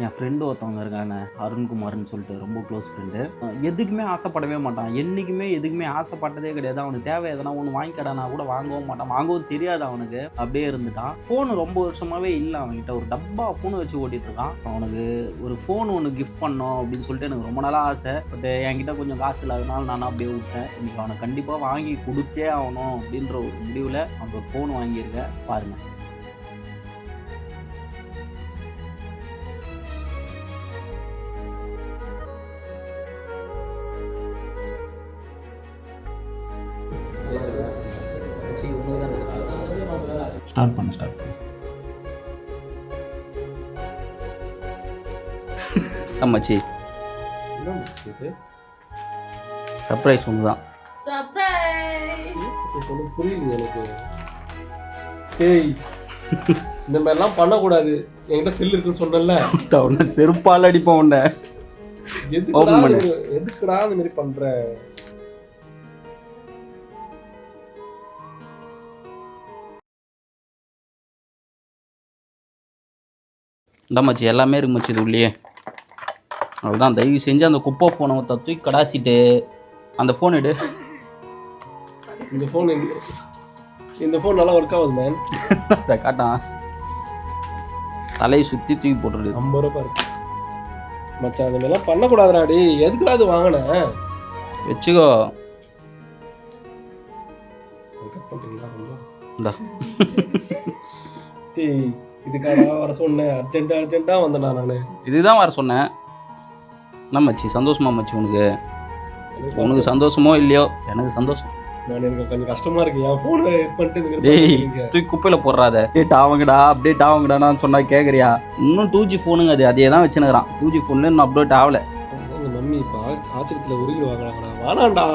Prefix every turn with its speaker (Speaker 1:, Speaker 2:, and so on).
Speaker 1: என் friend ஒருத்தவங்க இருக்காங்க, அருண்குமார்ன்னு சொல்லிட்டு, ரொம்ப க்ளோஸ் ஃப்ரெண்டு. எதுக்குமே ஆசைப்படவே மாட்டான். என்றைக்குமே எதுக்குமே ஆசைப்பட்டதே கிடையாது. அவனுக்கு தேவை எதனா ஒன்று வாங்கிக்கடானா கூட வாங்கவும் மாட்டான். வாங்கவும் தெரியாது அவனுக்கு. அப்படியே இருந்துட்டான். ஃபோனு ரொம்ப வருஷமாகவே இல்லை அவன்கிட்ட. ஒரு டப்பா ஃபோனு வச்சு ஓட்டிகிட்டு இருக்கான். அவனுக்கு ஒரு ஃபோன் ஒன்று கிஃப்ட் பண்ணோம் அப்படின்னு சொல்லிட்டு எனக்கு ரொம்ப நாளாக ஆசை. பட் என்கிட்ட கொஞ்சம் காசு இல்லாதனால நானும் அப்படியே விட்டேன். இன்றைக்கி அவனை கண்டிப்பாக வாங்கி கொடுத்தே ஆகணும் அப்படின்ற ஒரு முடிவில் அவனுக்கு ஒரு ஃபோன் வாங்கியிருக்கேன். பாருங்கள்.
Speaker 2: ஸ்டார்ட் பண்ணு.
Speaker 1: அம்மாச்சி சர்ப்ரைஸ் ஒன்று தான்.
Speaker 3: புரியுது எனக்கு. ஏய், இந்த மாதிரிலாம் பண்ணக்கூடாது. என்கிட்ட செல் இருக்குன்னு சொன்னல,
Speaker 1: உன்னை செருப்பால் அடிப்போம். உன்னை
Speaker 3: எதுக்குடா இந்த மாதிரி பண்ற?
Speaker 1: இந்த மச்சி எல்லாமே இருக்கு மச்சி இது உள்ளே. அவ்வளோதான், தயவு செஞ்சு அந்த குப்பை ஃபோனை தூக்கி கடாசிட்டு அந்த ஃபோன் எடு.
Speaker 3: இந்த ஃபோன் நல்லா ஒர்க் ஆகுது மேன்.
Speaker 1: அதை காட்டான், தலையை சுற்றி தூக்கி போட்டுருது.
Speaker 3: 50 ரூபா இருக்கு மச்சான். அந்த மாதிரிலாம் பண்ணக்கூடாதுடாடி. எதுக்குடா அது வாங்கினேன்?
Speaker 1: வச்சுக்கோ. இந்தா
Speaker 3: இதுக்காக வர சொன்னேன். அர்ஜென்ட்டா வந்தேன் நான்.
Speaker 1: இதுதான் வர சொன்னேன். என்ன மச்சி சந்தோஷமா மச்சி? உனக்கு சந்தோஷமோ இல்லையோ எனக்கு சந்தோஷம்.
Speaker 3: எனக்கு கொஞ்சம் கஷ்டமா இருக்கு. என் ஃபோனை பண்ணிட்டு
Speaker 1: தூக்கி குப்பையில் போடுறாத. அப்டேட் ஆகுங்கடா நான் சொன்னா கேட்குறியா? இன்னும் 2G ஃபோனுங்க. அதே தான் வச்சுனுக்கிறான். 2G ஃபோன்ல இன்னும் அப்டேட் ஆகலை.
Speaker 3: மம்மி இப்போ ஆச்சரியத்தில் உருகி வாங்கலாங்கடா. வானாண்டா.